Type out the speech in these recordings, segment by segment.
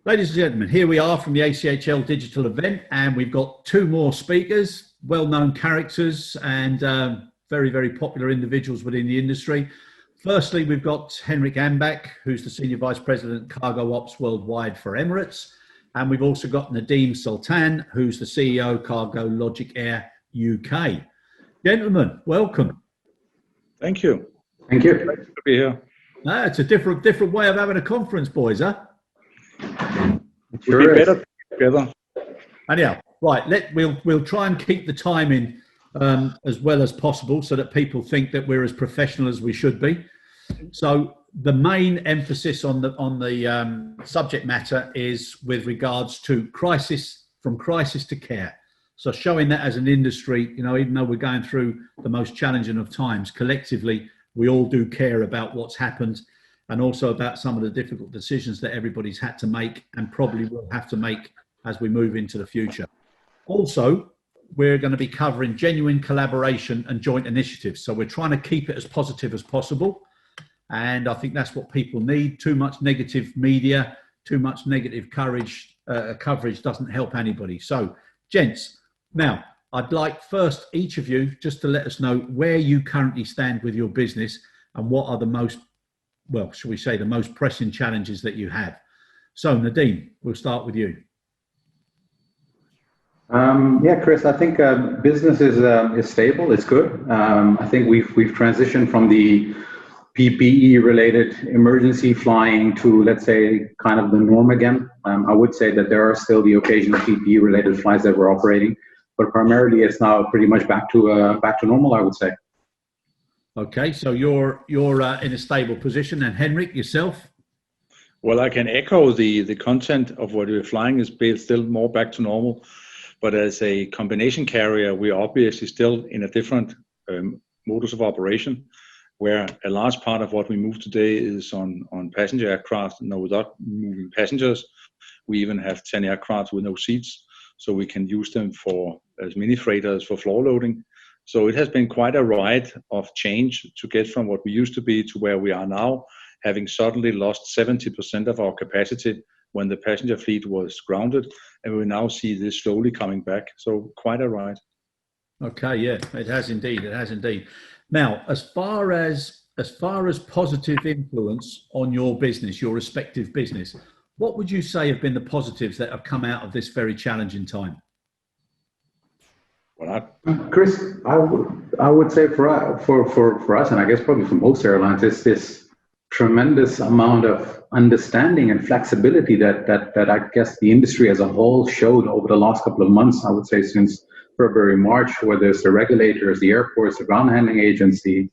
Ladies and gentlemen, here we are from the ACHL digital event, and we've got two more speakers, well-known characters and very, very popular individuals within the industry. Firstly, we've got Henrik Ambak, who's the Senior Vice President, Cargo Ops Worldwide for Emirates. And we've also got Nadeem Sultan, who's the CEO, CargologicAir UK. Gentlemen, welcome. Thank you. Thank you. Great to be here. It's a different way of having a conference, boys, huh? Sure We'll be is. better together. Anyhow, right, we'll try and keep the timing as well as possible so that people think that we're as professional as we should be. So the main emphasis on the subject matter is with regards to from crisis to care. So showing that as an industry, even though we're going through the most challenging of times, collectively, we all do care about what's happened and also about some of the difficult decisions that everybody's had to make and probably will have to make as we move into the future. Also, we're going to be covering genuine collaboration and joint initiatives. So we're trying to keep it as positive as possible. And I think that's what people need. Too much negative media, too much negative coverage doesn't help anybody. So, gents, now I'd like first each of you just to let us know where you currently stand with your business and what are the most, well, shall we say, the most pressing challenges that you have. So, Nadeem, we'll start with you. Yeah, Chris, I think business is stable. It's good. I think we've transitioned from the PPE related emergency flying to, let's say, kind of the norm again. I would say that there are still the occasional PPE related flights that we're operating, but primarily it's now pretty much back to normal, I would say. Okay, so you're in a stable position, and Henrik, yourself? Well, I can echo the content of what we're flying is still more back to normal, but as a combination carrier, we're obviously still in a different modus of operation, where a large part of what we move today is on passenger aircraft, without moving passengers. We even have 10 aircraft with no seats, so we can use them as mini freighters for floor loading. So it has been quite a ride of change to get from what we used to be to where we are now, having suddenly lost 70% of our capacity when the passenger fleet was grounded, and we now see this slowly coming back. So quite a ride. Okay, yeah, it has indeed. It has indeed. Now, as far as positive influence on your business, your respective business, what would you say have been the positives that have come out of this very challenging time? Well, Chris, I would say for us, and I guess probably for most airlines, it's this tremendous amount of understanding and flexibility that I guess the industry as a whole showed over the last couple of months. I would say since February, March, whether it's the regulators, the airports, the ground handling agents, the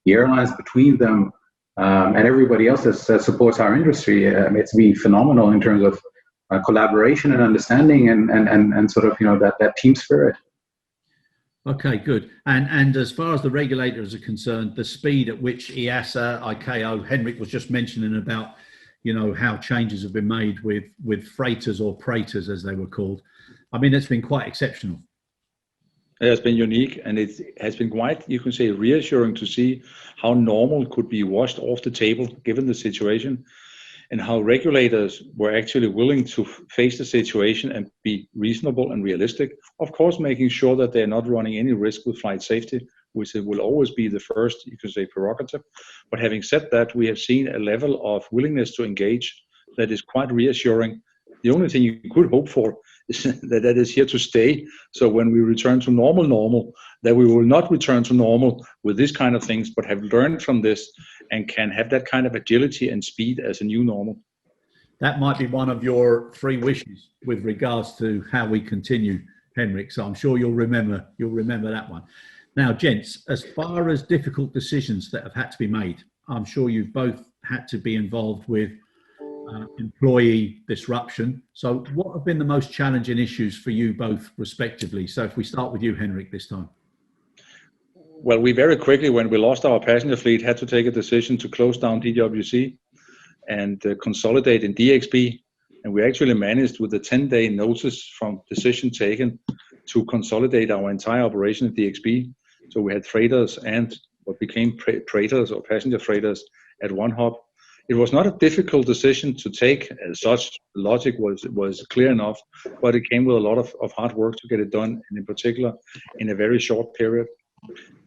airlines between them, and everybody else that supports our industry. It's been phenomenal in terms of collaboration and understanding and sort of, that team spirit. Okay, good. And as far as the regulators are concerned, the speed at which EASA, ICAO, Henrik was just mentioning about, how changes have been made with freighters or preighters as they were called. I mean, it's been quite exceptional. It has been unique, and it has been quite, you can say, reassuring to see how normal could be washed off the table given the situation, and how regulators were actually willing to face the situation and be reasonable and realistic. Of course, making sure that they're not running any risk with flight safety, which will always be the first, you could say, prerogative. But having said that, we have seen a level of willingness to engage that is quite reassuring. The only thing you could hope for is that is here to stay. So when we return to normal, that we will not return to normal with this kind of things, but have learned from this and can have that kind of agility and speed as a new normal. That might be one of your 3 wishes with regards to how we continue, Henrik. So I'm sure you'll remember that one. Now, gents, as far as difficult decisions that have had to be made, I'm sure you've both had to be involved with employee disruption. So what have been the most challenging issues for you both respectively? So if we start with you, Henrik, this time. Well, we very quickly, when we lost our passenger fleet, had to take a decision to close down DWC and consolidate in DXB. And we actually managed with a 10-day notice from decision taken to consolidate our entire operation at DXB. So we had freighters and what became freighters or passenger freighters at one hub. It was not a difficult decision to take, as such. Logic was clear enough, but it came with a lot of hard work to get it done, and in particular, in a very short period.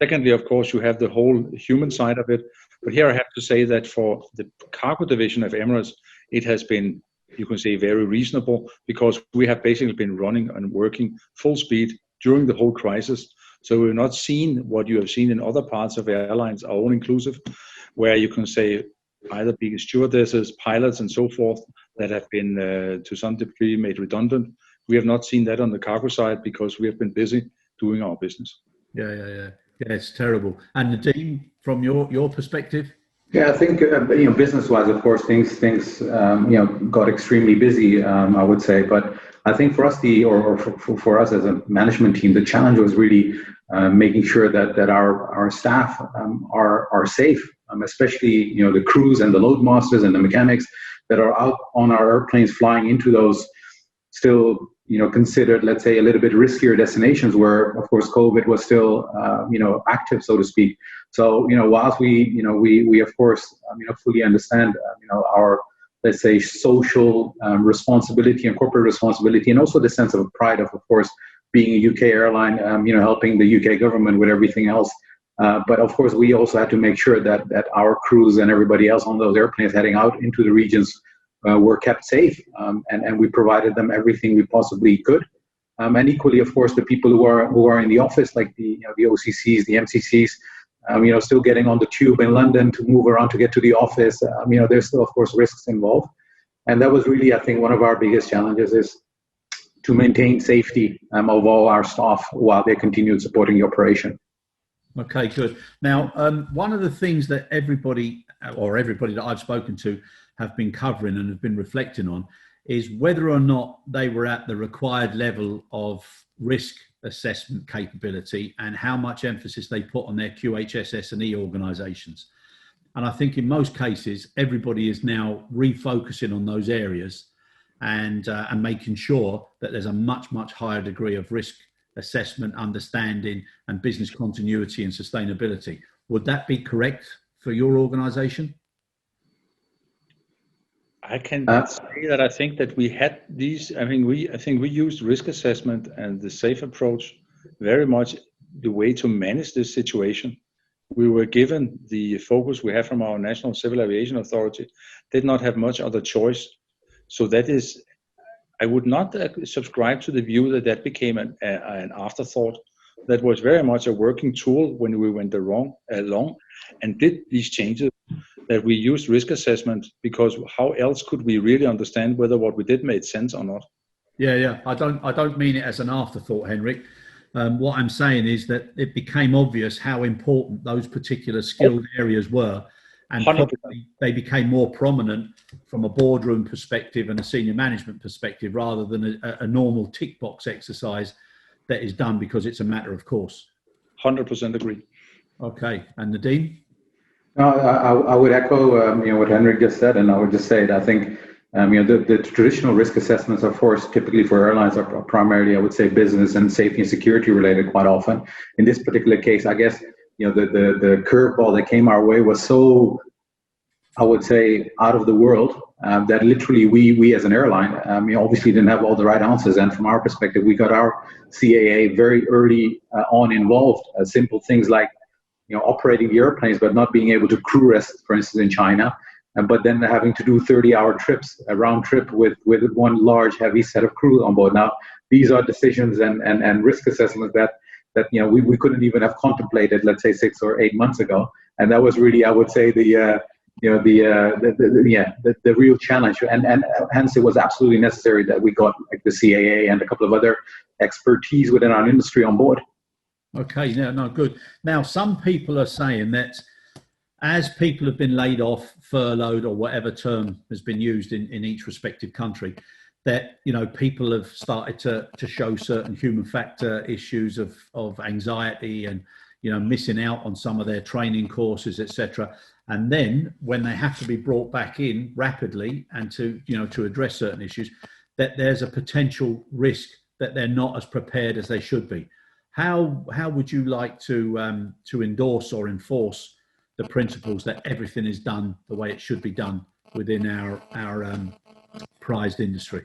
Secondly, of course, you have the whole human side of it. But here I have to say that for the cargo division of Emirates, it has been, you can say, very reasonable, because we have basically been running and working full speed during the whole crisis. So we've not seen what you have seen in other parts of airlines, our own inclusive, where you can say either being stewardesses, pilots, and so forth that have been to some degree made redundant. We have not seen that on the cargo side because we have been busy doing our business. Yeah, it's terrible. And Nadeem, from your perspective? Yeah, I think business-wise, of course, things got extremely busy. I would say, but I think for us, for us as a management team, the challenge was really making sure that our staff are safe, especially the crews and the load masters and the mechanics that are out on our airplanes flying into those still considered, let's say, a little bit riskier destinations where, of course, COVID was still active, so to speak. So whilst we of course fully understand our, let's say, social responsibility and corporate responsibility, and also the sense of pride of course being a UK airline, helping the UK government with everything else. But of course, we also had to make sure that our crews and everybody else on those airplanes heading out into the regions were kept safe, and we provided them everything we possibly could. And equally, of course, the people who are in the office, like the OCCs, the MCCs, still getting on the tube in London to move around to get to the office. There's still, of course, risks involved. And that was really, I think, one of our biggest challenges is to maintain safety of all our staff while they continued supporting the operation. Okay, good. Now, one of the things that everybody that I've spoken to have been covering and have been reflecting on is whether or not they were at the required level of risk assessment capability and how much emphasis they put on their QHSS&E organisations. And I think in most cases, everybody is now refocusing on those areas and making sure that there's a much, much higher degree of risk assessment, understanding, and business continuity and sustainability. Would that be correct for your organisation? I can say that I think that we had these. I think we used risk assessment and the safe approach very much the way to manage this situation. We were given the focus we have from our National Civil Aviation Authority, did not have much other choice. So that is, I would not subscribe to the view that became an afterthought. That was very much a working tool when we went along and did these changes, that we used risk assessment, because how else could we really understand whether what we did made sense or not? Yeah. I don't mean it as an afterthought, Henrik. What I'm saying is that it became obvious how important those particular skilled areas were, and probably they became more prominent from a boardroom perspective and a senior management perspective, rather than a normal tick box exercise that is done because it's a matter of course. 100% agree. Okay, and Nadeem? No, I would echo what Henrik just said, and I would just say that I think the traditional risk assessments, of course, typically for airlines are primarily, I would say, business and safety and security related quite often. In this particular case, I guess the curveball that came our way was so, I would say, out of the world that literally we as an airline obviously didn't have all the right answers. And from our perspective, we got our CAA very early on involved. Simple things like operating the airplanes, but not being able to crew rest, for instance, in China, but then having to do 30-hour trips, a round trip with one large, heavy set of crew on board. Now, these are decisions and risk assessments that we couldn't even have contemplated, let's say 6 or 8 months ago. And that was really, I would say, the real challenge. And hence it was absolutely necessary that we got like the CAA and a couple of other expertise within our industry on board. Okay, no, good. Now, some people are saying that as people have been laid off, furloughed, or whatever term has been used in each respective country, that people have started to show certain human factor issues of anxiety and missing out on some of their training courses, etc. And then when they have to be brought back in rapidly and to address certain issues, that there's a potential risk that they're not as prepared as they should be. How would you like to endorse or enforce the principles that everything is done the way it should be done within our prized industry.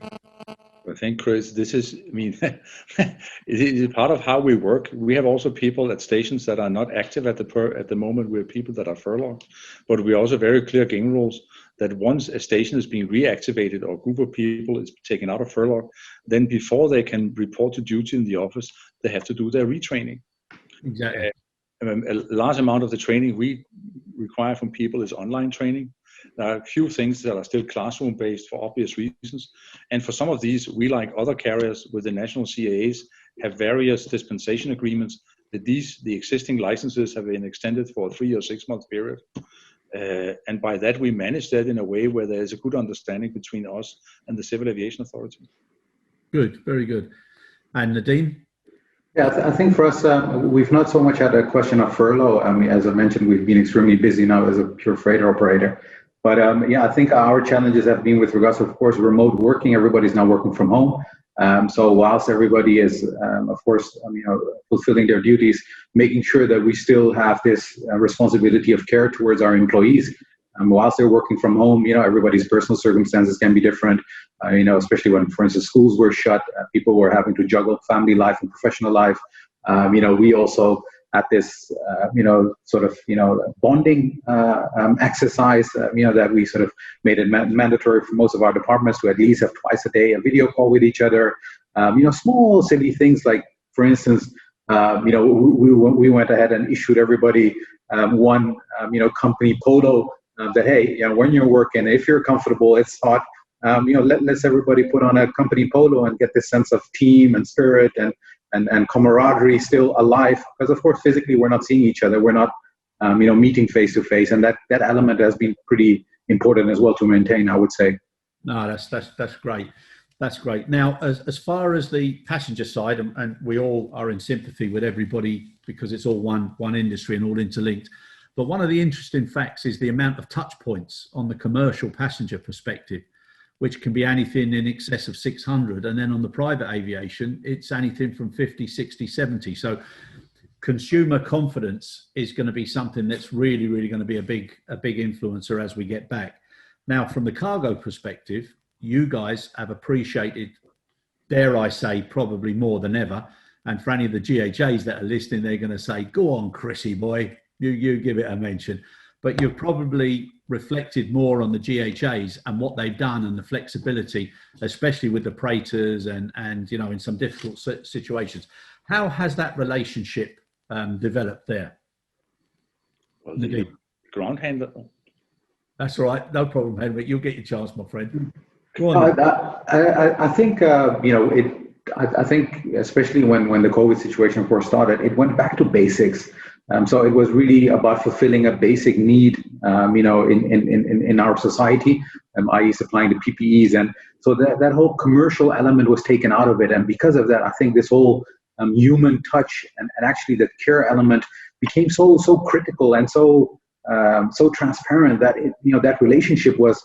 I think, Chris, this is, I mean, it is part of how we work. We have also people at stations that are not active at the moment. We have people that are furloughed, but we also very clear game rules that once a station is being reactivated or a group of people is taken out of furlough, then before they can report to duty in the office, they have to do their retraining. Exactly. A large amount of the training we require from people is online training. There are a few things that are still classroom-based for obvious reasons. And for some of these, we, like other carriers with the national CAAs, have various dispensation agreements that the existing licenses have been extended for a 3 or 6 month period. And by that, we manage that in a way where there is a good understanding between us and the Civil Aviation Authority. Good, very good. And Nadeem? Yeah, I think for us, we've not so much had a question of furlough. I mean, as I mentioned, we've been extremely busy now as a pure freighter operator. But yeah, I think our challenges have been with regards to, of course, remote working. Everybody's now working from home. So whilst everybody is, of course, fulfilling their duties, making sure that we still have this responsibility of care towards our employees. Whilst they're working from home, everybody's personal circumstances can be different. Especially when, for instance, schools were shut, people were having to juggle family life and professional life. We also at this, bonding exercise, that we sort of made it mandatory for most of our departments to at least have twice a day a video call with each other. Small, silly things like, for instance, we went ahead and issued everybody one, company polo that, hey, when you're working, if you're comfortable, it's hot, let's everybody put on a company polo and get this sense of team and spirit and camaraderie still alive, because of course physically we're not seeing each other, we're not meeting face to face, and that element has been pretty important as well to maintain, I would say. No, that's great. That's great. Now, as far as the passenger side, and we all are in sympathy with everybody because it's all one industry and all interlinked. But one of the interesting facts is the amount of touch points on the commercial passenger perspective, which can be anything in excess of 600. And then on the private aviation, it's anything from 50, 60, 70. So consumer confidence is going to be something that's really, really going to be a big influencer as we get back. Now, from the cargo perspective, you guys have appreciated, dare I say, probably more than ever. And for any of the GHAs that are listening, they're going to say, go on, Chrissy boy, you give it a mention. But you've probably reflected more on the GHAs and what they've done and the flexibility, especially with the Praetors and in some difficult situations. How has that relationship developed there? Well, the ground handler. That's all right. No problem, Henrik. You'll get your chance, my friend. Go on. I think, I think especially when the COVID situation first started, it went back to basics. So it was really about fulfilling a basic need, in our society, i.e. supplying the PPEs. And so that whole commercial element was taken out of it. And because of that, I think this whole human touch and actually the care element became so critical and so transparent that that relationship was,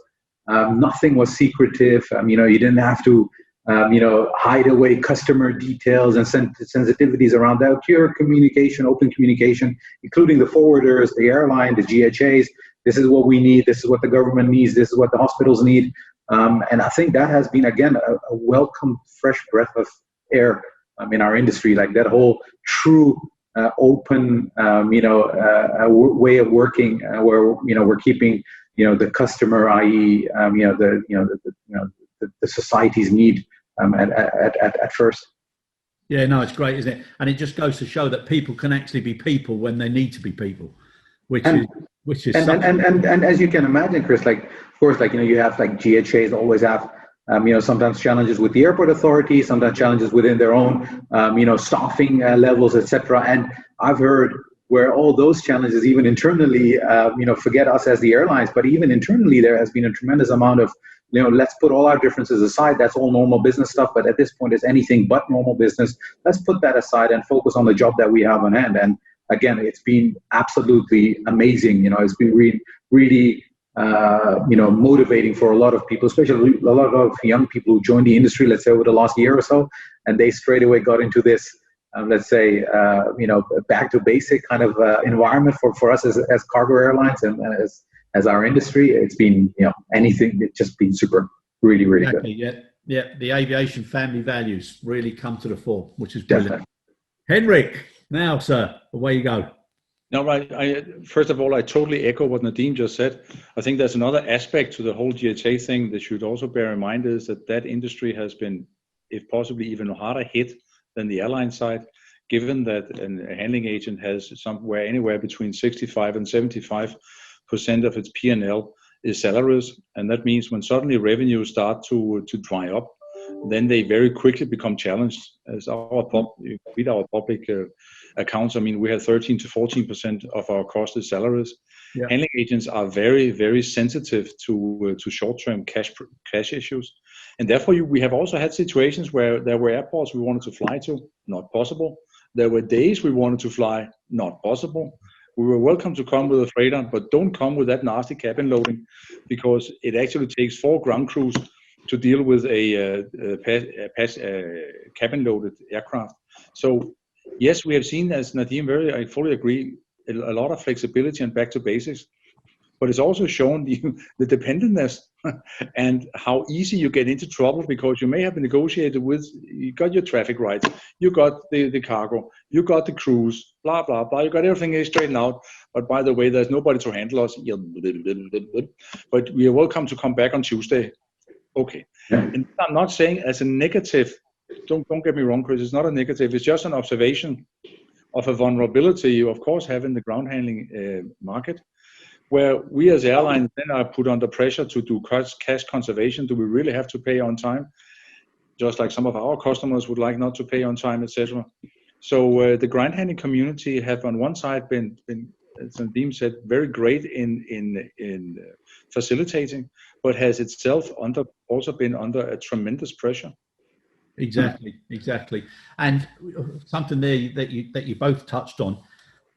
nothing was secretive. You didn't have to hide away customer details and sensitivities around that. Pure communication, open communication, including the forwarders, the airline, the GHAs. This is what we need. This is what the government needs. This is what the hospitals need. And I think that has been, again, a welcome fresh breath of air in our industry. Like that whole true open, way of working, where we're keeping the customer, i.e. the society's need at first. Yeah, no, it's great, isn't it? And it just goes to show that people can actually be people when they need to be people, which is and as you can imagine, Chris, like of course, like you have like GHAs always have sometimes challenges with the airport authority, sometimes challenges within their own staffing levels, etc. And I've heard where all those challenges, even internally, forget us as the airlines, but even internally there has been a tremendous amount of let's put all our differences aside. That's all normal business stuff. But at this point, it's anything but normal business. Let's put that aside and focus on the job that we have on hand. And again, it's been absolutely amazing. It's been really motivating for a lot of people, especially a lot of young people who joined the industry, let's say over the last year or so, and they straight away got into this let's say, back to basic kind of environment for us as cargo airlines and as our industry. It's been, anything. It's just been super, really, really exactly, good. Yeah. The aviation family values really come to the fore, which is brilliant. Definitely. Henrik, now, sir, away you go. No, right. First of all, I totally echo what Nadeem just said. I think there's another aspect to the whole GHA thing that should also bear in mind is that industry has been, if possibly even harder hit than the airline side, given that a handling agent has anywhere between 65 and 75% of its P&L is salaries, and that means when suddenly revenues start to dry up, then they very quickly become challenged. As you read our public accounts, I mean, we have 13 to 14% of our cost is salaries. Yeah. Handling agents are very, very sensitive to short-term cash issues, and therefore we have also had situations where there were airports we wanted to fly to, not possible. There were days we wanted to fly, not possible. We were welcome to come with a freighter, but don't come with that nasty cabin loading, because it actually takes 4 ground crews to deal with a cabin-loaded aircraft. So, yes, we have seen, as Nadeem I fully agree, a lot of flexibility and back to basics, but it's also shown the dependentness and how easy you get into trouble, because you may have negotiated you got your traffic rights, you got the cargo, you got the crews, blah, blah, blah, you got everything straightened out, but by the way, there's nobody to handle us, but we are welcome to come back on Tuesday. Okay. And I'm not saying as a negative, don't get me wrong, Chris, it's not a negative, it's just an observation of a vulnerability you of course have in the ground handling market, where we as airlines then are put under pressure to do cash conservation. Do we really have to pay on time? Just like some of our customers would like not to pay on time, etc. So the ground handling community have on one side been as Nadeem said, very great in facilitating, but has itself also been under a tremendous pressure. Exactly. And something there that you both touched on,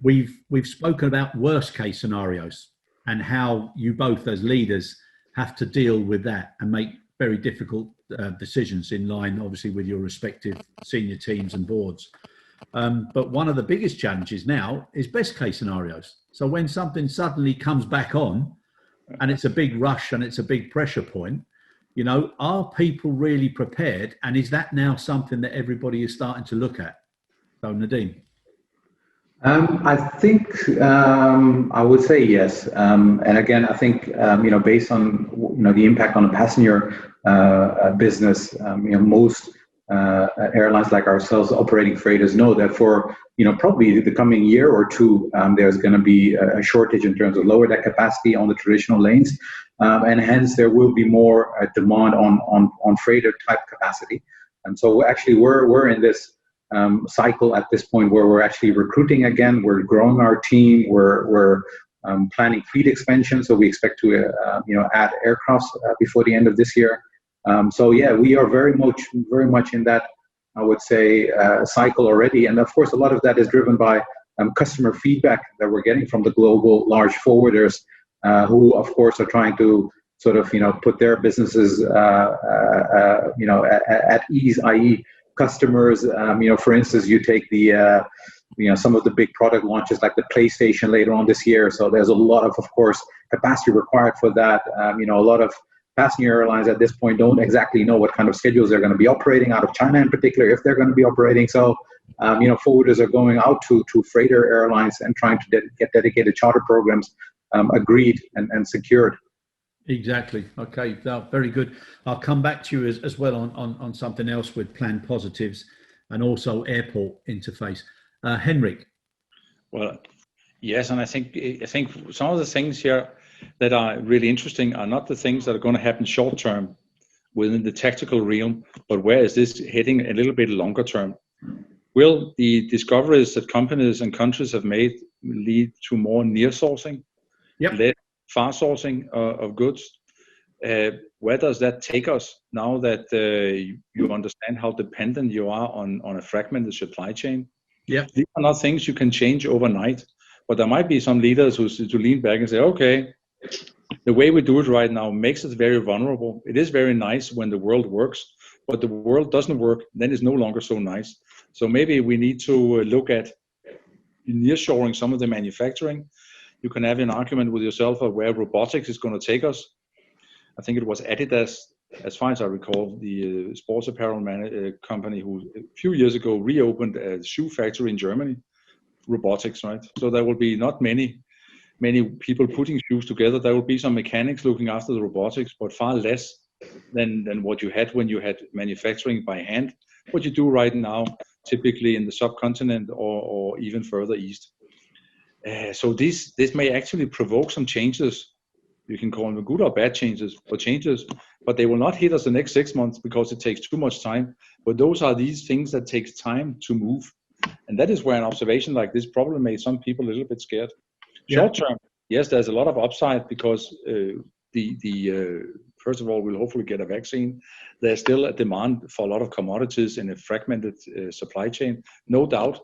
we've spoken about worst case scenarios and how you both as leaders have to deal with that and make very difficult decisions in line, obviously, with your respective senior teams and boards. But one of the biggest challenges now is best case scenarios. So when something suddenly comes back on and it's a big rush and it's a big pressure point, are people really prepared? And is that now something that everybody is starting to look at? So Nadeem. I think I would say yes. And again, I think, based on, the impact on the passenger business, most airlines like ourselves operating freighters know that for, probably the coming year or two, there's going to be a shortage in terms of lower deck capacity on the traditional lanes. And hence there will be more demand on freighter type capacity. And so actually we're in this cycle at this point where we're actually recruiting again. We're growing our team. We're planning fleet expansion. So we expect to add aircrafts before the end of this year. So yeah, we are very much in that, I would say, cycle already. And of course, a lot of that is driven by customer feedback that we're getting from the global large forwarders, who of course are trying to sort of put their businesses at ease, i.e. customers, for instance, you take the some of the big product launches like the PlayStation later on this year. So there's a lot of course, capacity required for that. A lot of passenger airlines at this point don't exactly know what kind of schedules they're going to be operating out of China in particular, if they're going to be operating. So, forwarders are going out to freighter airlines and trying to get dedicated charter programs agreed and secured. Exactly. Okay. No, very good. I'll come back to you as well on something else with planned positives and also airport interface. Henrik. Well, yes, and I think some of the things here that are really interesting are not the things that are going to happen short term within the tactical realm, but where is this heading a little bit longer term? Will the discoveries that companies and countries have made lead to more near sourcing, less far sourcing of goods? Where does that take us now that you understand how dependent you are on a fragmented supply chain? Yeah, these are not things you can change overnight, but there might be some leaders who to lean back and say, okay, the way we do it right now makes us very vulnerable. It is very nice when the world works, but the world doesn't work, then it's no longer so nice. So maybe we need to look at nearshoring some of the manufacturing. You can have an argument with yourself of where robotics is going to take us. I think it was Adidas, as far as I recall, the sports apparel company who a few years ago reopened a shoe factory in Germany. Robotics, right? So there will be not many people putting shoes together. There will be some mechanics looking after the robotics, but far less than what you had when you had manufacturing by hand. What you do right now, typically in the subcontinent or even further east. So this may actually provoke some changes. You can call them good or bad changes, but they will not hit us the next 6 months because it takes too much time. But those are these things that takes time to move. And that is where an observation like this probably made some people a little bit scared. Short term, yes, there's a lot of upside because first of all, we'll hopefully get a vaccine. There's still a demand for a lot of commodities in a fragmented supply chain, no doubt.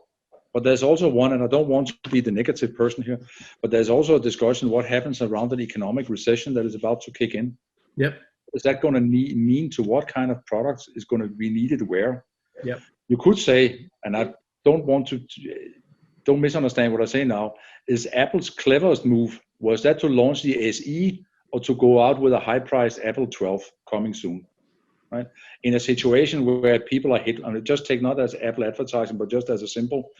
But there's also one, and I don't want to be the negative person here, but there's also a discussion what happens around an economic recession that is about to kick in. Yep. Is that going to mean to what kind of products is going to be needed where? Yep. You could say, and I don't misunderstand what I say now, is Apple's cleverest move, was that to launch the SE or to go out with a high-priced Apple 12 coming soon? Right? In a situation where people are hit, and just take not as Apple advertising, but just as a simple,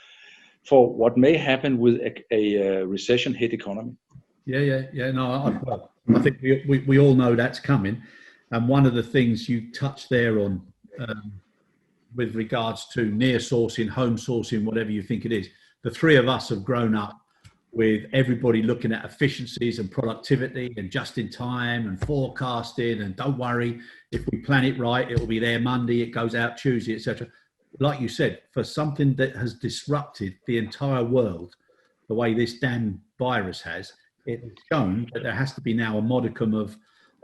for what may happen with a recession-hit economy. Yeah. No, I think we all know that's coming. And one of the things you touched there on with regards to near sourcing, home sourcing, whatever you think it is, the three of us have grown up with everybody looking at efficiencies and productivity and just in time and forecasting and don't worry, if we plan it right, it will be there Monday, it goes out Tuesday, etc. Like you said, for something that has disrupted the entire world, the way this damn virus has, it has shown that there has to be now a modicum of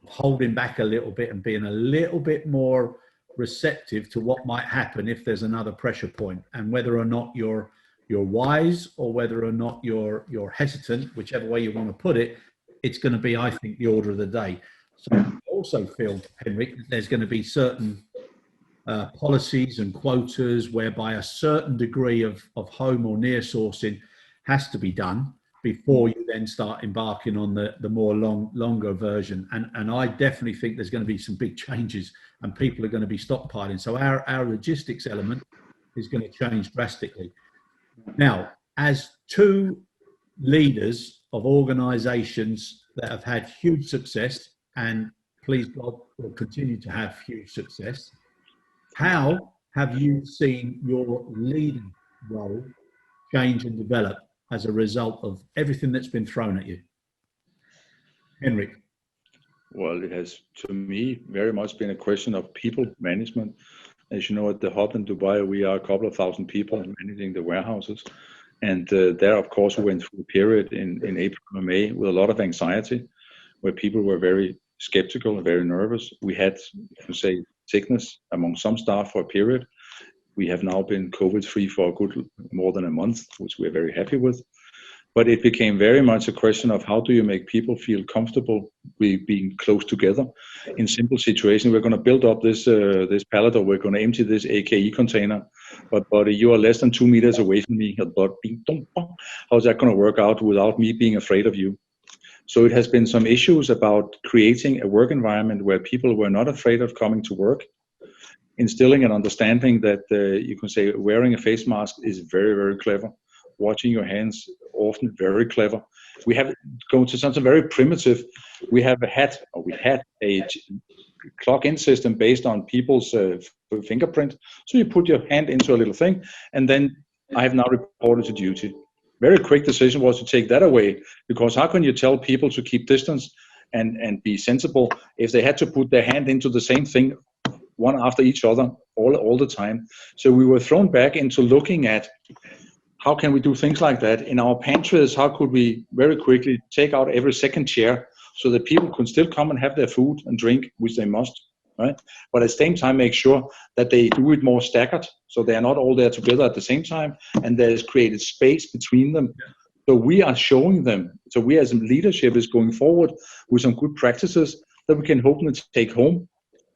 holding back a little bit and being a little bit more receptive to what might happen if there's another pressure point, and whether or not you're wise or whether or not you're hesitant, whichever way you want to put it, it's going to be, I think, the order of the day. So I also feel, Henrik, that there's going to be certain policies and quotas whereby a certain degree of home or near sourcing has to be done before you then start embarking on the more longer version. And I definitely think there's going to be some big changes and people are going to be stockpiling. So our logistics element is going to change drastically. Now, as two leaders of organizations that have had huge success, and please God will continue to have huge success, how have you seen your leading role change and develop as a result of everything that's been thrown at you? Henrik. Well, it has, to me, very much been a question of people management. As you know, at the hub in Dubai, we are a couple of thousand people managing the warehouses. And there, of course, we went through a period in April and May with a lot of anxiety, where people were very skeptical and very nervous. We had, to say, sickness among some staff for a period. We have now been COVID-free for a good more than a month, which we're very happy with. But it became very much a question of how do you make people feel comfortable with being close together in simple situations. We're going to build up this pallet, or we're going to empty this AKE container, but you are less than 2 meters away from me. How's that going to work out without me being afraid of you? So it has been some issues about creating a work environment where people were not afraid of coming to work, instilling an understanding that you can say wearing a face mask is very, very clever. Washing your hands, often very clever. We have gone to something very primitive. We had a clock-in system based on people's fingerprint. So you put your hand into a little thing, and then I have now reported to duty. Very quick decision was to take that away, because how can you tell people to keep distance and be sensible if they had to put their hand into the same thing one after each other all the time? So we were thrown back into looking at how can we do things like that in our pantries? How could we very quickly take out every second chair so that people can still come and have their food and drink, which they must, right? But at the same time, make sure that they do it more staggered, so they are not all there together at the same time, and there is created space between them. So we are showing them. So we as leadership is going forward with some good practices that we can hopefully take home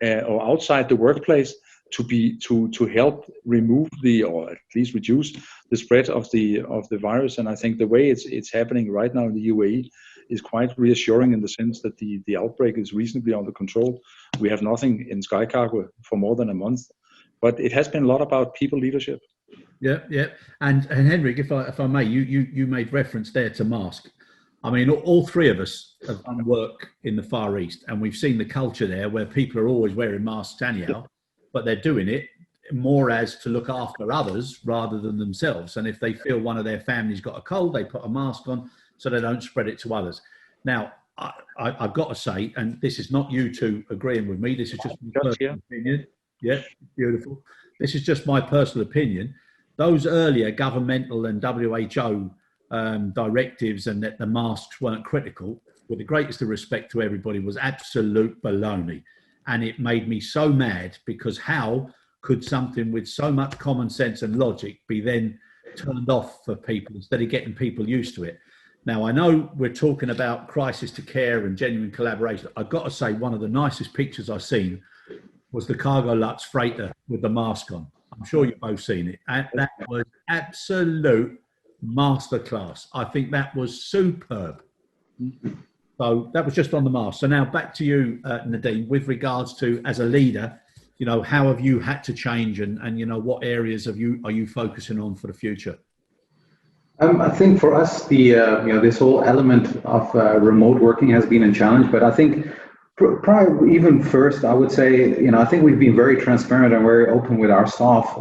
or outside the workplace to help remove or at least reduce the spread of the virus. And I think the way it's happening right now in the UAE is quite reassuring in the sense that the outbreak is reasonably under control. We have nothing in Skycargo for more than a month, but it has been a lot about people leadership. Yeah, yeah. And Henrik, if I may, you made reference there to mask. I mean, all three of us have done work in the Far East, and we've seen the culture there where people are always wearing masks anyhow, but they're doing it more as to look after others rather than themselves. And if they feel one of their family's got a cold, they put a mask on so they don't spread it to others. Now, I've got to say, and this is not you two agreeing with me, this is just my personal opinion. Yeah, beautiful. This is just my personal opinion. Those earlier governmental and WHO directives and that the masks weren't critical, with the greatest of respect to everybody, was absolute baloney. And it made me so mad, because how could something with so much common sense and logic be then turned off for people instead of getting people used to it? Now, I know we're talking about crisis to care and genuine collaboration. I've got to say, one of the nicest pictures I've seen was the Cargolux freighter with the mask on. I'm sure you've both seen it. And that was absolute masterclass. I think that was superb. So that was just on the mask. So now back to you, Nadeem, with regards to, as a leader, how have you had to change, and what areas are you focusing on for the future? I think for us, this whole element of remote working has been a challenge, but I think even first, I would say, I think we've been very transparent and very open with our staff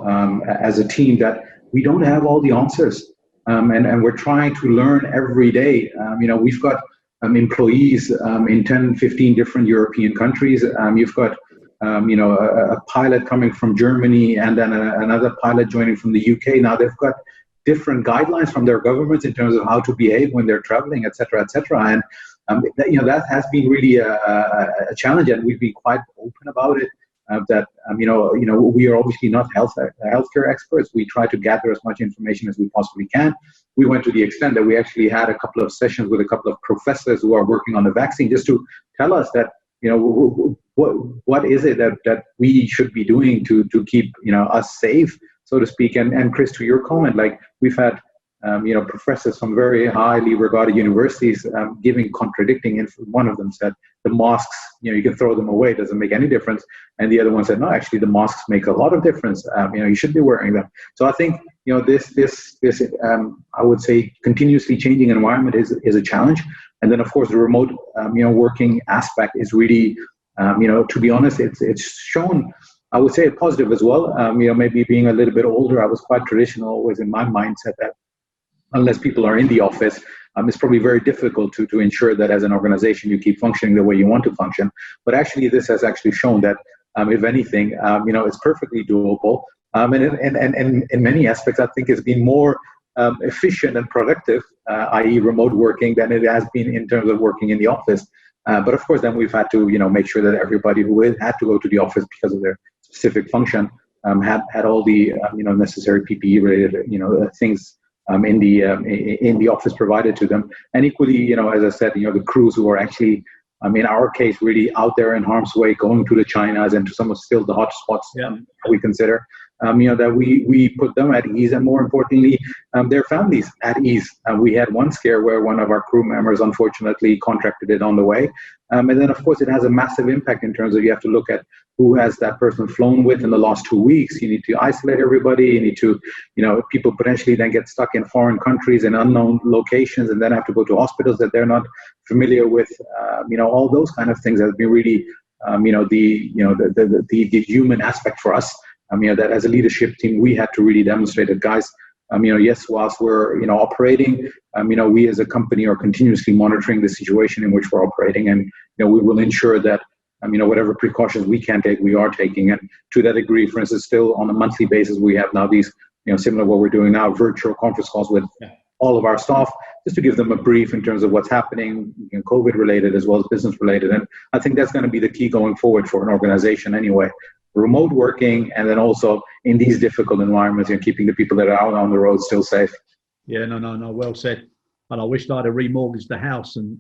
as a team that we don't have all the answers, and we're trying to learn every day. We've got employees in 10, 15 different European countries. You've got a pilot coming from Germany, and then another pilot joining from the UK. Now they've got different guidelines from their governments in terms of how to behave when they're traveling, et cetera, et cetera. And that has been really a challenge, and we've been quite open about it. We are obviously not healthcare experts. We try to gather as much information as we possibly can. We went to the extent that we actually had a couple of sessions with a couple of professors who are working on the vaccine, just to tell us that what is it that we should be doing to keep us safe, so to speak. And Chris, to your comment, like we've had professors from very highly regarded universities giving contradicting. One of them said the masks, you can throw them away, it doesn't make any difference. And the other one said, no, actually the masks make a lot of difference. You should be wearing them. So I think this I would say continuously changing environment is a challenge. And then of course the remote working aspect is really to be honest, it's shown, I would say, a positive as well. Maybe being a little bit older, I was quite traditional always in my mindset that unless people are in the office, it's probably very difficult to ensure that as an organization you keep functioning the way you want to function. But actually this has actually shown that if anything, it's perfectly doable. And in many aspects, I think it's been more efficient and productive, i.e. remote working, than it has been in terms of working in the office. But of course, then we've had to, make sure that everybody who had to go to the office because of their specific function had all the, necessary PPE related, things in the office provided to them. And equally, as I said, the crews who are actually, in our case, really out there in harm's way, going to the Chinas and to some of still the hot spots we consider. That we put them at ease, and more importantly, their families at ease. We had one scare where one of our crew members unfortunately contracted it on the way. And then of course it has a massive impact in terms of you have to look at who has that person flown with in the last 2 weeks. You need to isolate everybody. You need to, people potentially then get stuck in foreign countries and unknown locations and then have to go to hospitals that they're not familiar with. All those kind of things have been really, the human aspect for us. That as a leadership team, we had to really demonstrate that, guys, yes, whilst we're, operating, we as a company are continuously monitoring the situation in which we're operating. And, we will ensure that, whatever precautions we can take, we are taking. And to that degree, for instance, still on a monthly basis, we have now these, similar to what we're doing now, virtual conference calls with all of our staff, just to give them a brief in terms of what's happening, COVID related as well as business related. And I think that's going to be the key going forward for an organization anyway. Remote working, and then also in these difficult environments, keeping the people that are out on the road still safe. Yeah, no, well said. And I wished I'd have remortgaged the house and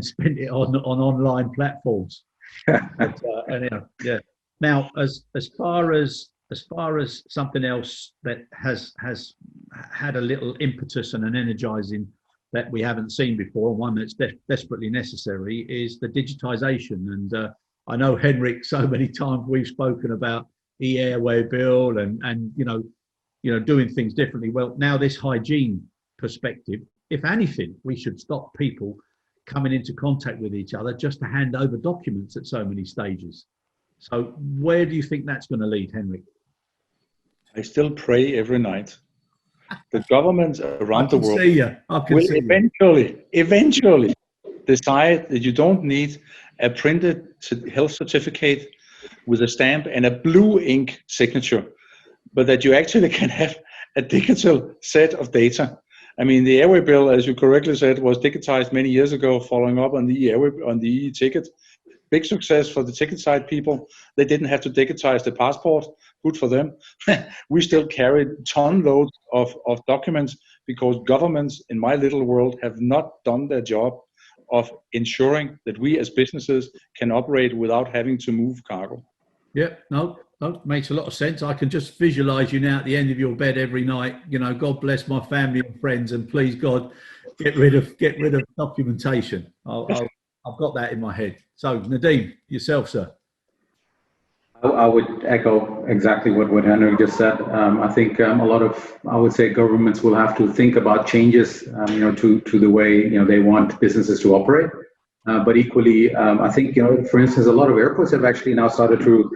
spent it on online platforms. But, anyhow, yeah. Now, as far as something else that has had a little impetus and an energizing that we haven't seen before, one that's desperately necessary, is the digitization. And I know, Henrik, so many times we've spoken about e-airway bill and doing things differently. Well, now this hygiene perspective, if anything, we should stop people coming into contact with each other just to hand over documents at so many stages. So where do you think that's going to lead, Henrik? I still pray every night. The governments around the world will eventually decide that you don't need a printed health certificate with a stamp and a blue ink signature, but that you actually can have a digital set of data. I mean, the airway bill, as you correctly said, was digitized many years ago, following up on the e-ticket. Big success for the ticket side people. They didn't have to digitize the passport. Good for them. We still carry ton loads of documents because governments in my little world have not done their job of ensuring that we as businesses can operate without having to move cargo. Yeah, no, makes a lot of sense. I can just visualize you now at the end of your bed every night. God bless my family and friends, and please God, get rid of documentation. I've got that in my head. So, Nadeem, yourself, sir. I would echo exactly what Henrik just said. I think a lot of, I would say, governments will have to think about changes, to the way they want businesses to operate. But equally, I think for instance, a lot of airports have actually now started to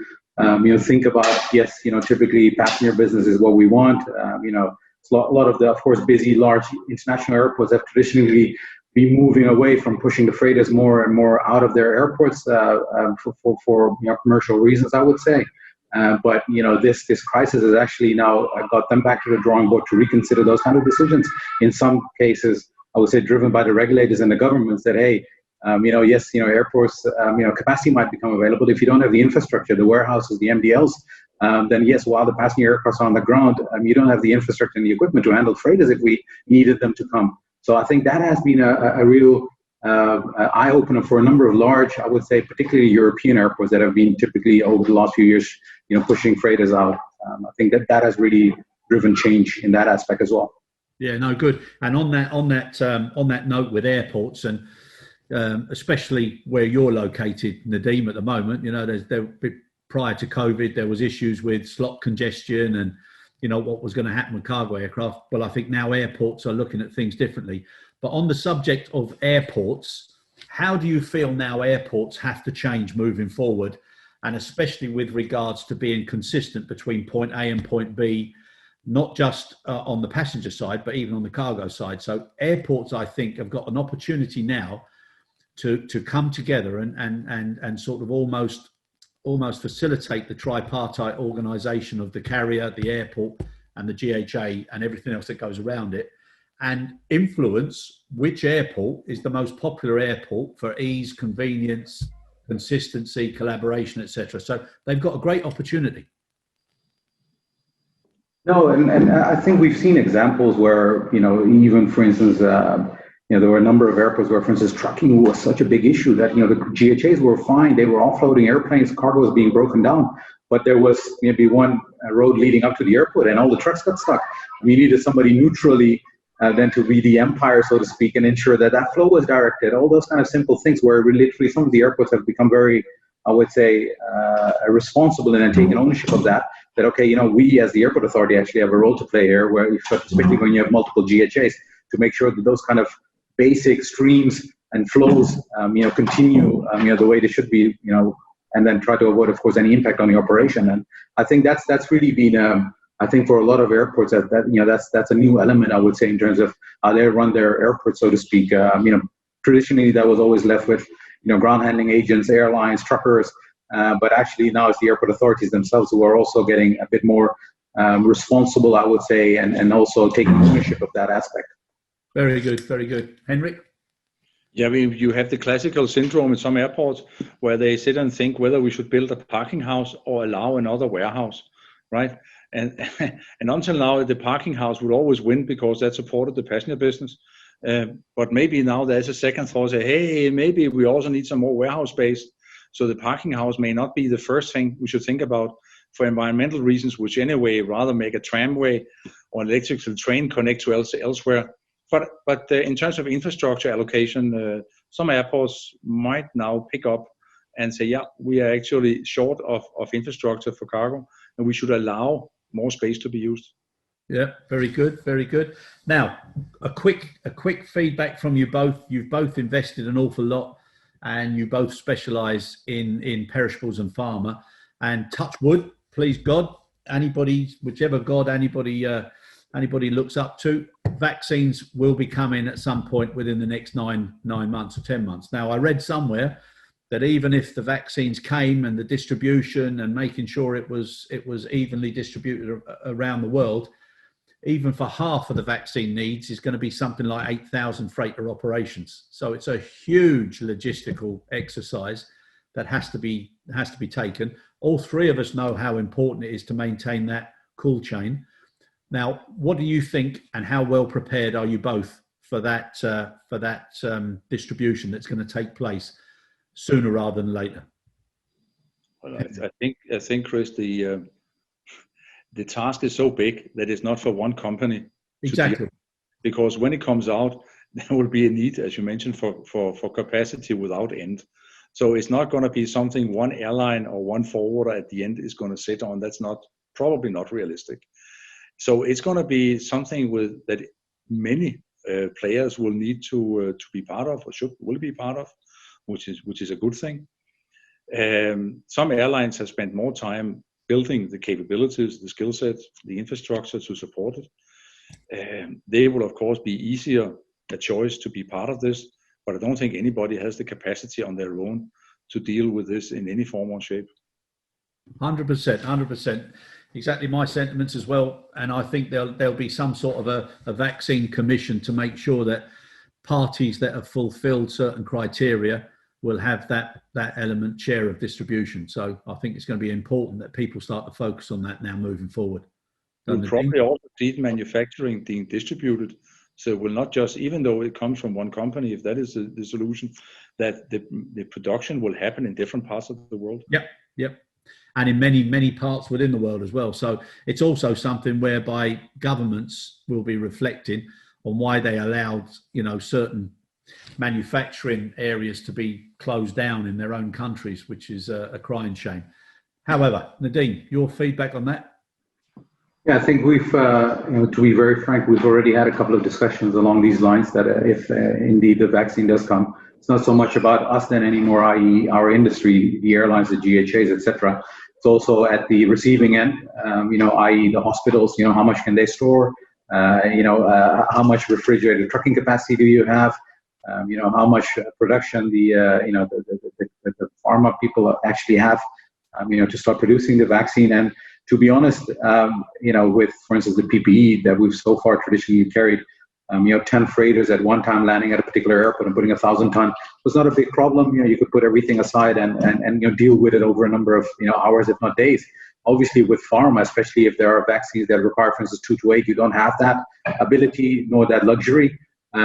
think about, yes, typically passenger business is what we want. A lot of the, of course, busy large international airports have traditionally be moving away from pushing the freighters more and more out of their airports for commercial reasons, I would say. But this crisis has actually now got them back to the drawing board to reconsider those kind of decisions. In some cases, I would say driven by the regulators and the governments that, hey, yes, airports, capacity might become available. If you don't have the infrastructure, the warehouses, the MDLs, then yes, while the passenger aircraft are on the ground, you don't have the infrastructure and the equipment to handle freighters if we needed them to come. So I think that has been a real eye-opener for a number of large, I would say, particularly European airports that have been typically over the last few years, pushing freighters out. I think that has really driven change in that aspect as well. Yeah, no, good. And on that note with airports, and especially where you're located, Nadeem, at the moment, prior to COVID, there was issues with slot congestion and what was going to happen with cargo aircraft. Well, I think now airports are looking at things differently. But on the subject of airports, how do you feel now airports have to change moving forward? And especially with regards to being consistent between point A and point B, not just on the passenger side, but even on the cargo side. So airports, I think, have got an opportunity now to come together and sort of almost facilitate the tripartite organisation of the carrier, the airport, and the GHA, and everything else that goes around it, and influence which airport is the most popular airport for ease, convenience, consistency, collaboration, etc. So they've got a great opportunity. No, and I think we've seen examples where, even for instance, there were a number of airports where, for instance, trucking was such a big issue that, the GHAs were fine. They were offloading airplanes, cargo was being broken down, but there was maybe one road leading up to the airport and all the trucks got stuck. We needed somebody neutrally then to be the umpire, so to speak, and ensure that flow was directed. All those kind of simple things where literally some of the airports have become very, I would say, responsible and taking ownership of that. That, okay, we as the airport authority actually have a role to play here, where especially when you have multiple GHAs, to make sure that those kind of basic streams and flows, continue, the way they should be, and then try to avoid, of course, any impact on the operation. And I think that's really been, I think for a lot of airports, that's a new element, I would say, in terms of how they run their airport, so to speak. Traditionally that was always left with, ground handling agents, airlines, truckers, but actually now it's the airport authorities themselves who are also getting a bit more responsible, I would say, and also taking ownership of that aspect. Very good, very good. Henrik? Yeah, you have the classical syndrome in some airports where they sit and think whether we should build a parking house or allow another warehouse, right? And until now, the parking house would always win because that supported the passenger business. But maybe now there's a second thought, say, hey, maybe we also need some more warehouse space. So the parking house may not be the first thing we should think about for environmental reasons, which anyway rather make a tramway or an electrical train connect to elsewhere. But in terms of infrastructure allocation, some airports might now pick up and say, yeah, we are actually short of infrastructure for cargo, and we should allow more space to be used. Yeah, very good, very good. Now, a quick feedback from you both. You've both invested an awful lot, and you both specialise in perishables and pharma. And touch wood, please God, whichever God anybody looks up to, vaccines will be coming at some point within the next nine months or 10 months. Now, I read somewhere that even if the vaccines came and the distribution and making sure it was evenly distributed around the world, even for half of the vaccine needs is going to be something like 8,000 freighter operations. So it's a huge logistical exercise that has to be taken. All three of us know how important it is to maintain that cool chain. Now, what do you think, and how well prepared are you both for that distribution that's going to take place sooner rather than later? Well, I think, Chris, the task is so big that it's not for one company. Exactly. Because when it comes out, there will be a need, as you mentioned, for capacity without end. So it's not going to be something one airline or one forwarder at the end is going to sit on. That's probably not realistic. So it's going to be something that many players will need to be part of, or will be part of, which is a good thing. Some airlines have spent more time building the capabilities, the skill sets, the infrastructure to support it. They will, of course, be easier a choice to be part of this, but I don't think anybody has the capacity on their own to deal with this in any form or shape. 100%. Exactly my sentiments as well. And I think there'll be some sort of a vaccine commission to make sure that parties that have fulfilled certain criteria will have that element share of distribution. So I think it's going to be important that people start to focus on that now moving forward. We'll probably also see manufacturing being distributed. So it will not just, even though it comes from one company, if that is the solution, that the production will happen in different parts of the world. Yep. And in many parts within the world as well. So it's also something whereby governments will be reflecting on why they allowed, certain manufacturing areas to be closed down in their own countries, which is a crying shame. However, Nadeem, your feedback on that? Yeah, I think we've, to be very frank, we've already had a couple of discussions along these lines that if indeed the vaccine does come, it's not so much about us then anymore, i.e. our industry, the airlines, the GHAs, etc. It's also at the receiving end, i.e. the hospitals, how much can they store? How much refrigerated trucking capacity do you have? How much production the pharma people actually have, to start producing the vaccine. And to be honest, with, for instance, the PPE that we've so far traditionally carried, 10 freighters at one time landing at a particular airport and putting 1,000 ton was not a big problem. You could put everything aside and deal with it over a number of hours, if not days. Obviously, with pharma, especially if there are vaccines that require, for instance, 2 to 8, you don't have that ability nor that luxury.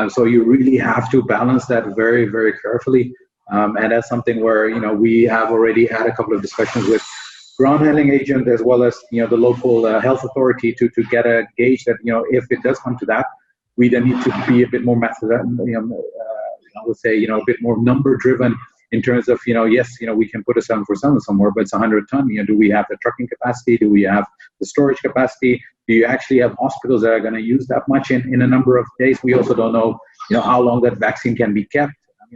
So you really have to balance that very, very carefully. And that's something where we have already had a couple of discussions with ground handling agent as well as the local health authority to get a gauge that if it does come to that, we then need to be a bit more I would say a bit more number driven in terms of yes, we can put a 747 somewhere, but it's 100 ton. Do we have the trucking capacity? Do we have the storage capacity? Do you actually have hospitals that are going to use that much in a number of days? We also don't know how long that vaccine can be kept.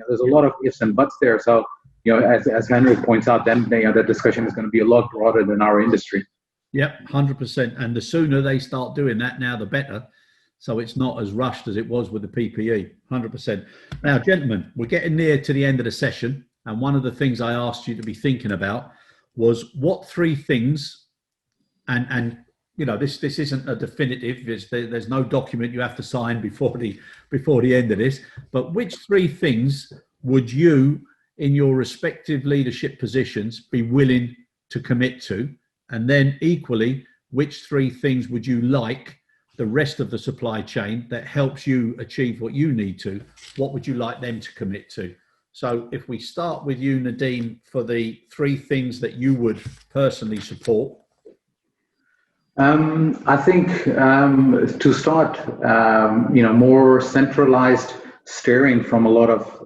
There's a lot of ifs and buts there. So as Henrik points out, then that discussion is going to be a lot broader than our industry. Yep, 100%. And the sooner they start doing that now, the better. So it's not as rushed as it was with the PPE, 100%. Now, gentlemen, we're getting near to the end of the session. And one of the things I asked you to be thinking about was what 3 things, and this isn't a definitive, there's no document you have to sign before the end of this, but which 3 things would you, in your respective leadership positions, be willing to commit to? And then equally, which 3 things would you like the rest of the supply chain that helps you achieve what you need to? What would you like them to commit to? So if we start with you, Nadeem, for the 3 things that you would personally support. I think to start, more centralized steering from a lot of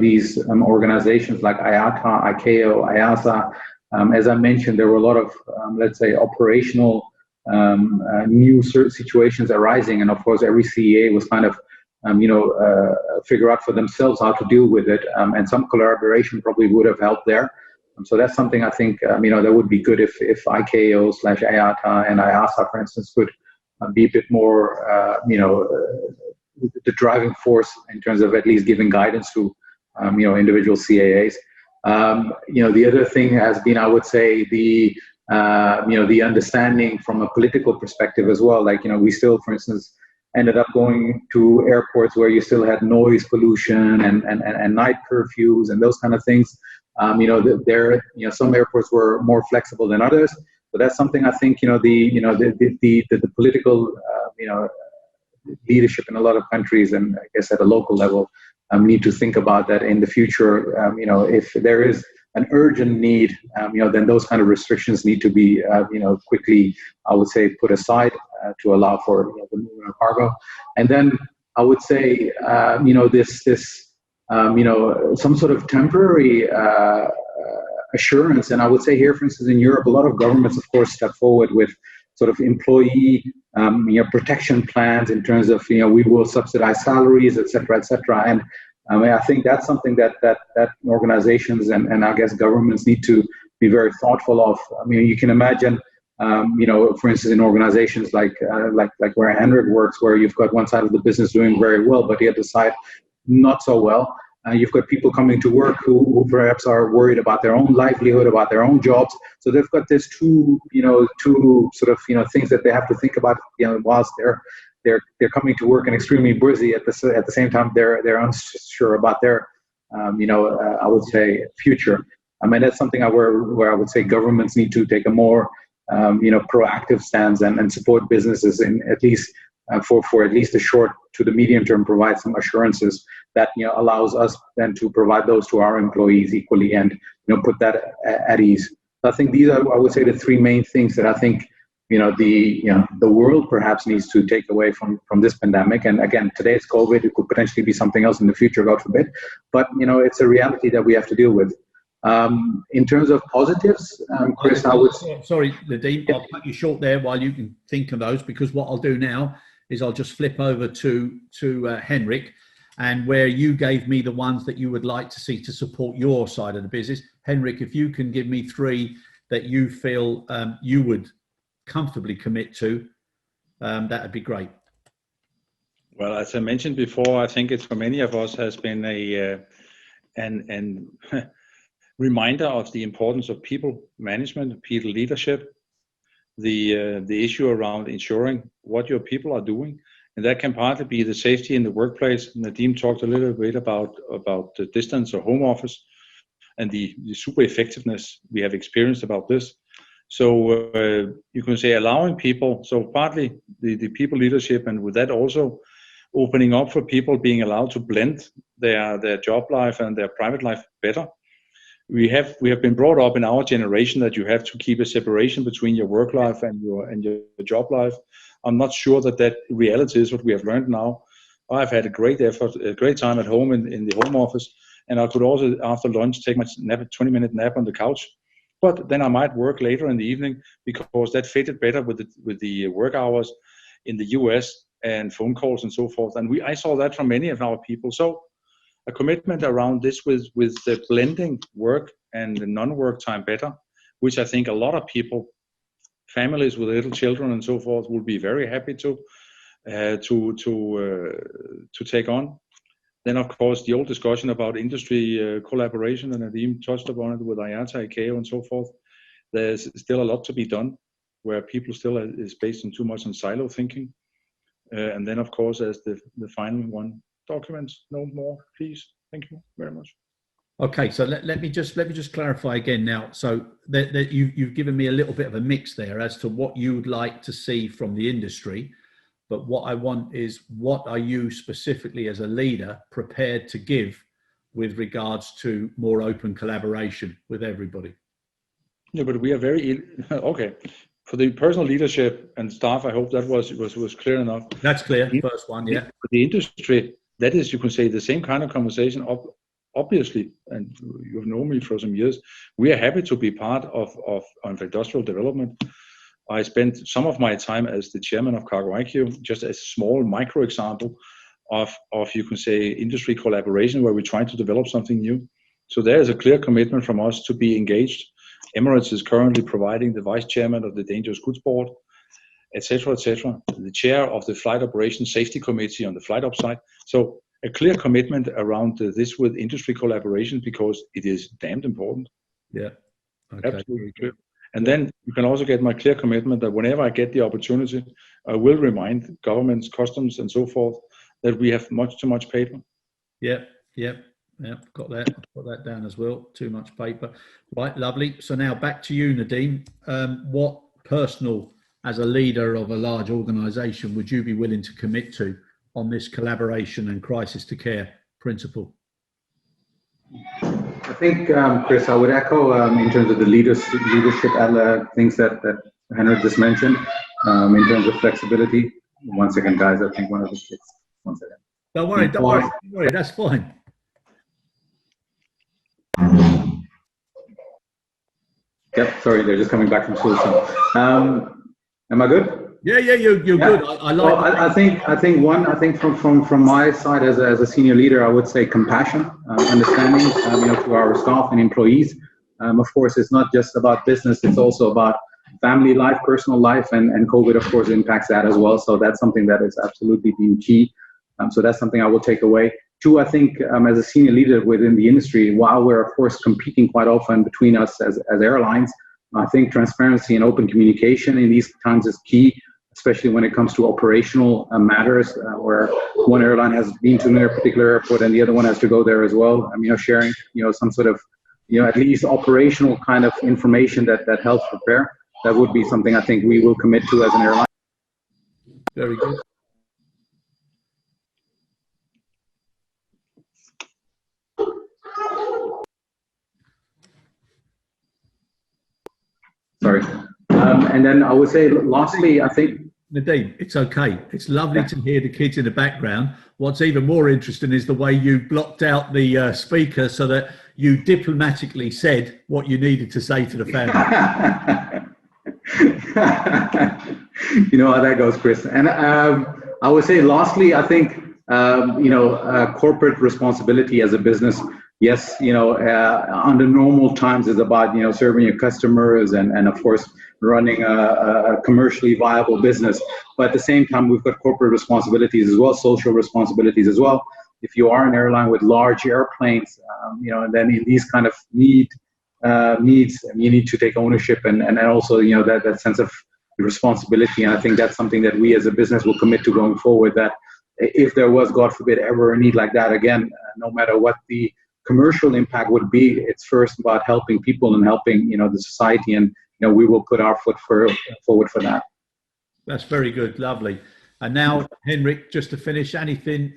these organizations like IATA, ICAO, IASA. As I mentioned, there were a lot of let's say operational new situations arising, and of course every CEA was kind of figure out for themselves how to deal with it, and some collaboration probably would have helped there. So that's something I think that would be good if ICAO/IATA and IASA, for instance, could be a bit more the driving force in terms of at least giving guidance to individual CAAs. The other thing has been, I would say, the understanding from a political perspective as well. Like we still, for instance, ended up going to airports where you still had noise pollution and night curfews and those kind of things. Some airports were more flexible than others, but that's something I think the political leadership in a lot of countries, and I guess at a local level, need to think about that in the future. If there is an urgent need, then those kind of restrictions need to be quickly, I would say, put aside to allow for the movement of cargo. And then I would say some sort of temporary assurance. And I would say here, for instance, in Europe, a lot of governments, of course, step forward with sort of employee protection plans in terms of we will subsidize salaries, et cetera, and I think that's something that organizations and I guess governments need to be very thoughtful of. You can imagine, for instance, in organizations like where Henrik works, where you've got one side of the business doing very well, but the other side not so well. You've got people coming to work who perhaps are worried about their own livelihood, about their own jobs. So they've got this two sort of things that they have to think about whilst they're coming to work and extremely busy. At the same time, they're unsure about their I would say future. That's something where I would say governments need to take a more proactive stance and support businesses in at least for at least a short to the medium term, provide some assurances that allows us then to provide those to our employees equally and put that at ease. So I think these are, I would say, the 3 main things that I think the world perhaps needs to take away from this pandemic. And again, today's COVID, it could potentially be something else in the future, God forbid, but it's a reality that we have to deal with. In terms of positives, Chris, I would... Sorry, Nadeem, I'll cut you short there while you can think of those, because what I'll do now is I'll just flip over to Henrik, and where you gave me the ones that you would like to see to support your side of the business. Henrik, if you can give me 3 that you feel you would comfortably commit to, that would be great. Well, as I mentioned before, I think it's for many of us has been an reminder of the importance of people management, people leadership, the issue around ensuring what your people are doing, and that can partly be the safety in the workplace. Nadeem talked a little bit about the distance or home office and the super effectiveness we have experienced about this. So you can say allowing people, so partly the people leadership, and with that also opening up for people being allowed to blend their job life and their private life better. We have been brought up in our generation that you have to keep a separation between your work life and your job life. I'm not sure that reality is what we have learned now. I've had a great time at home in the home office, and I could also after lunch take my 20-minute nap on the couch. But then I might work later in the evening because that fitted better with the work hours in the US and phone calls and so forth. And I saw that from many of our people. So a commitment around this with the blending work and the non-work time better, which I think a lot of people, families with little children and so forth, will be very happy to take on. Then, of course, the old discussion about industry collaboration, and Nadeem touched upon it with IATA, ICAO, and so forth. There's still a lot to be done, where people still is based on too much on silo thinking. And then, of course, as the final one, documents no more, please. Thank you very much. Okay, so let me just clarify again now. So that you've given me a little bit of a mix there as to what you would like to see from the industry. But what I want is, what are you specifically as a leader prepared to give with regards to more open collaboration with everybody. Yeah, but we are very okay. For the personal leadership and staff, I hope that was clear enough. That's clear. First one, yeah. For the industry, that is, you can say, the same kind of conversation. Obviously, and you've known me for some years, we are happy to be part of industrial development. I spent some of my time as the chairman of CargologicAir, just as a small micro example of you can say industry collaboration where we try to develop something new. So there is a clear commitment from us to be engaged. Emirates is currently providing the vice chairman of the Dangerous Goods Board, etc., etc. The chair of the Flight Operations Safety Committee on the flight upside. So a clear commitment around this with industry collaboration because it is damned important. Yeah. Okay. Absolutely clear. And then you can also get my clear commitment that whenever I get the opportunity, I will remind governments, customs, and so forth that we have much too much paper. Yeah. Got that down as well. Too much paper. Right, lovely. So now back to you, Nadeem. What personal, as a leader of a large organisation, would you be willing to commit to on this collaboration and crisis to care principle? I think, Chris, I would echo in terms of the leadership things that Henrik just mentioned, in terms of flexibility. 1 second, guys. I think one of the kids. 1 second. Don't worry. That's fine. Yep. Sorry, they're just coming back from school. So, am I good? Yeah. You're good. I like. Well, I think from my side as a senior leader, I would say compassion, understanding, to our staff and employees. Of course, it's not just about business; it's also about family life, personal life, and COVID, of course, impacts that as well. So that's something that is absolutely been key. So that's something I will take away. Two, I think as a senior leader within the industry, while we're of course competing quite often between us as airlines, I think transparency and open communication in these times is key, especially when it comes to operational matters, where one airline has been to a particular airport and the other one has to go there as well. Sharing, some sort of, at least operational kind of information that helps prepare. That would be something I think we will commit to as an airline. Very good. Sorry. And then I would say, lastly, I think... Nadeem, it's okay. It's lovely to hear the kids in the background. What's even more interesting is the way you blocked out the speaker so that you diplomatically said what you needed to say to the family. You know how that goes, Chris. And I would say, lastly, I think, corporate responsibility as a business. Yes, under normal times is about, serving your customers and of course, running a commercially viable business. But at the same time, we've got corporate responsibilities as well, social responsibilities as well. If you are an airline with large airplanes, and then in these kind of needs, you need to take ownership and also, that sense of responsibility. And I think that's something that we as a business will commit to going forward, that if there was, God forbid, ever a need like that again, no matter what the commercial impact would be, it's first about helping people and helping, the society, and we will put our foot forward for that. That's very good, lovely. And now, Henrik, just to finish, anything,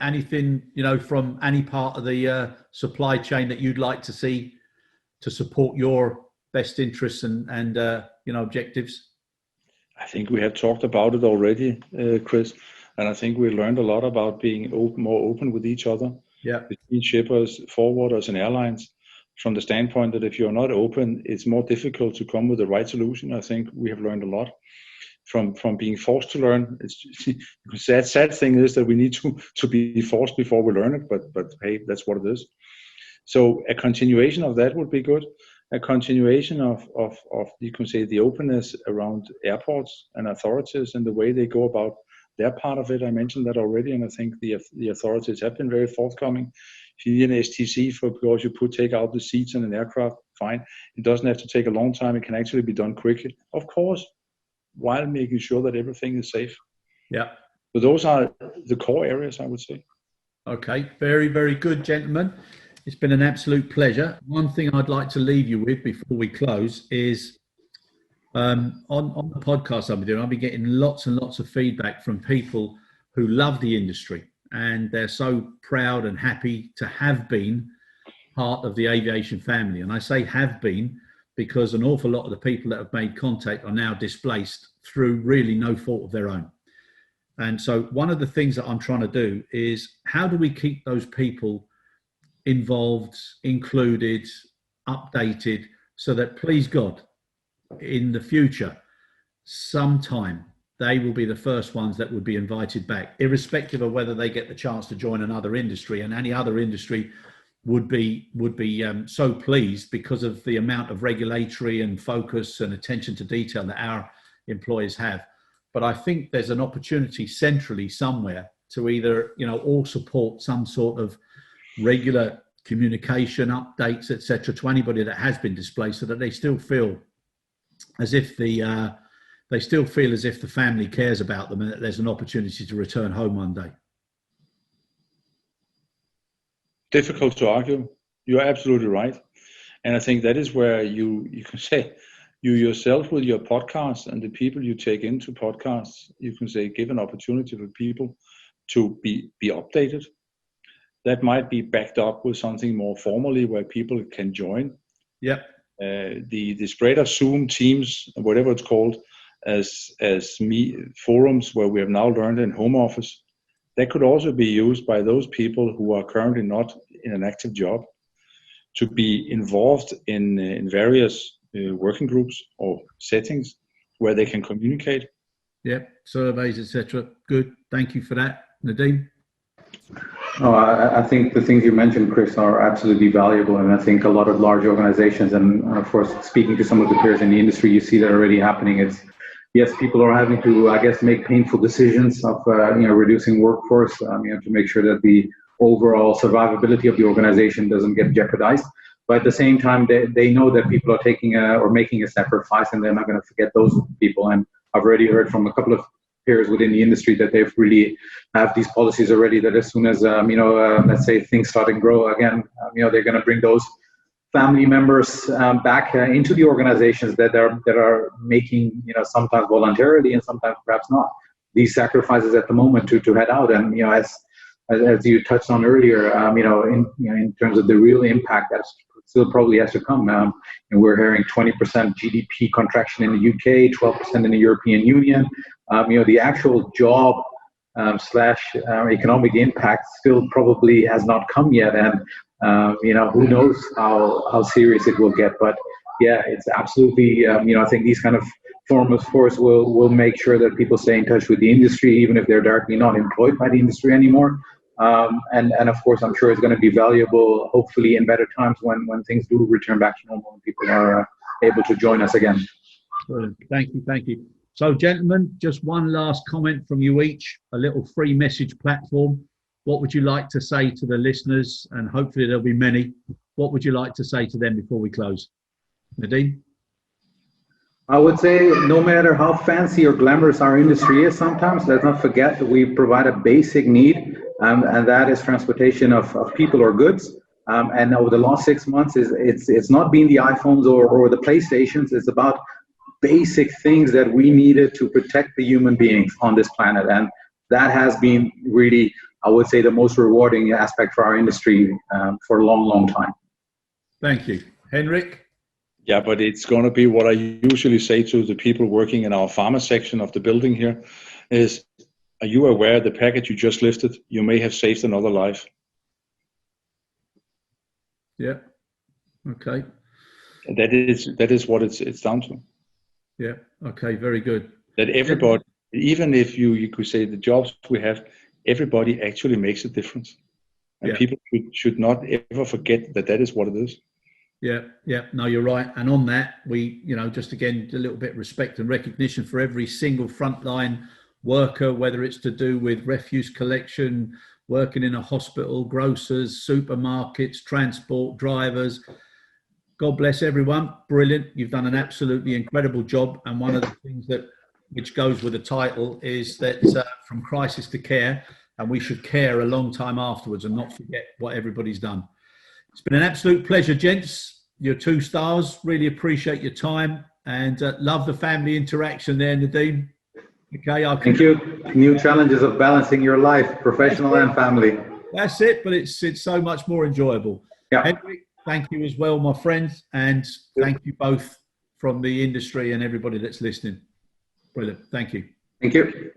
from any part of the supply chain that you'd like to see to support your best interests and objectives? I think we have talked about it already, Chris, and I think we learned a lot about being more open with each other. Yeah. Between shippers, forwarders, and airlines, from the standpoint that if you're not open, it's more difficult to come with the right solution. I think we have learned a lot from being forced to learn. It's sad thing is that we need to be forced before we learn it, but hey, that's what it is. So a continuation of that would be good. A continuation of you can say the openness around airports and authorities and the way they go about their part of it. I mentioned that already, and I think the authorities have been very forthcoming. If you need an STC because you take out the seats in an aircraft, fine. It doesn't have to take a long time. It can actually be done quickly, of course, while making sure that everything is safe. Yeah. So those are the core areas, I would say. Okay, very, very good, gentlemen. It's been an absolute pleasure. One thing I'd like to leave you with before we close is on the podcast I've been doing, I've been getting lots and lots of feedback from people who love the industry, and they're so proud and happy to have been part of the aviation family. And I say have been because an awful lot of the people that have made contact are now displaced through really no fault of their own. And so one of the things that I'm trying to do is how do we keep those people involved, included, updated, so that, please God, in the future, sometime they will be the first ones that would be invited back, irrespective of whether they get the chance to join another industry. And any other industry would be so pleased because of the amount of regulatory and focus and attention to detail that our employees have. But I think there's an opportunity centrally somewhere to either, all support some sort of regular communication, updates, etc., to anybody that has been displaced, so that they still feel as if the family cares about them and that there's an opportunity to return home one day. Difficult to argue. You're absolutely right. And I think that is where you can say, you yourself with your podcast and the people you take into podcasts, you can say, give an opportunity for people to be updated. That might be backed up with something more formally where people can join. Yep. The spread of Zoom, Teams, whatever it's called, as forums where we have now learned in home office, that could also be used by those people who are currently not in an active job to be involved in various working groups or settings where they can communicate. Yep, surveys, etc. Good, thank you for that, Nadeem. Oh, I think the things you mentioned, Chris, are absolutely valuable, and I think a lot of large organizations, and of course, speaking to some of the peers in the industry, you see that already happening. It's yes, people are having to, I guess, make painful decisions of reducing workforce, to make sure that the overall survivability of the organization doesn't get jeopardized. But at the same time, they know that people are taking or making a sacrifice, and they're not going to forget those people. And I've already heard from a couple of peers within the industry that they've really have these policies already, that as soon as let's say things start and grow again, they're going to bring those family members back into the organizations that are making, sometimes voluntarily and sometimes perhaps not, these sacrifices at the moment to head out. And as you touched on earlier, in terms of the real impact that still probably has to come. And we're hearing 20% GDP contraction in the UK, 12% in the European Union. The actual job / economic impact still probably has not come yet, and who knows how serious it will get. But yeah, it's absolutely I think these kind of forms, of course, will make sure that people stay in touch with the industry, even if they're directly not employed by the industry anymore. And of course, I'm sure it's going to be valuable, hopefully in better times when things do return back to normal and people are able to join us again. Brilliant. Thank you. So, gentlemen, just one last comment from you each, a little free message platform. What would you like to say to the listeners? And hopefully there'll be many. What would you like to say to them before we close? Nadeem? I would say no matter how fancy or glamorous our industry is sometimes, let's not forget that we provide a basic need, and that is transportation of people or goods. And over the last 6 months, it's not been the iPhones or the PlayStations. It's about basic things that we needed to protect the human beings on this planet. And that has been really, I would say, the most rewarding aspect for our industry for a long, long time. Thank you. Henrik? Yeah, but it's going to be what I usually say to the people working in our pharma section of the building here is, are you aware the package you just lifted, you may have saved another life? Yeah. Okay. That is what it's down to. Yeah. Okay. Very good. That everybody, even if you could say the jobs we have, everybody actually makes a difference. And people should not ever forget that is what it is. Yeah. No, you're right. And on that, we, just again, a little bit of respect and recognition for every single frontline worker, whether it's to do with refuse collection, working in a hospital, grocers, supermarkets, transport, drivers. God bless everyone. Brilliant. You've done an absolutely incredible job. And one of the things which goes with the title is that from crisis to care, and we should care a long time afterwards and not forget what everybody's done. It's been an absolute pleasure, gents. You're 2 stars. Really appreciate your time and love the family interaction there, Nadeem. Okay, thank you. New challenges of balancing your life, professional and family. That's it, but it's so much more enjoyable. Yeah. Henrik, thank you as well, my friends, and thank you both from the industry and everybody that's listening. Brilliant. Thank you. Thank you.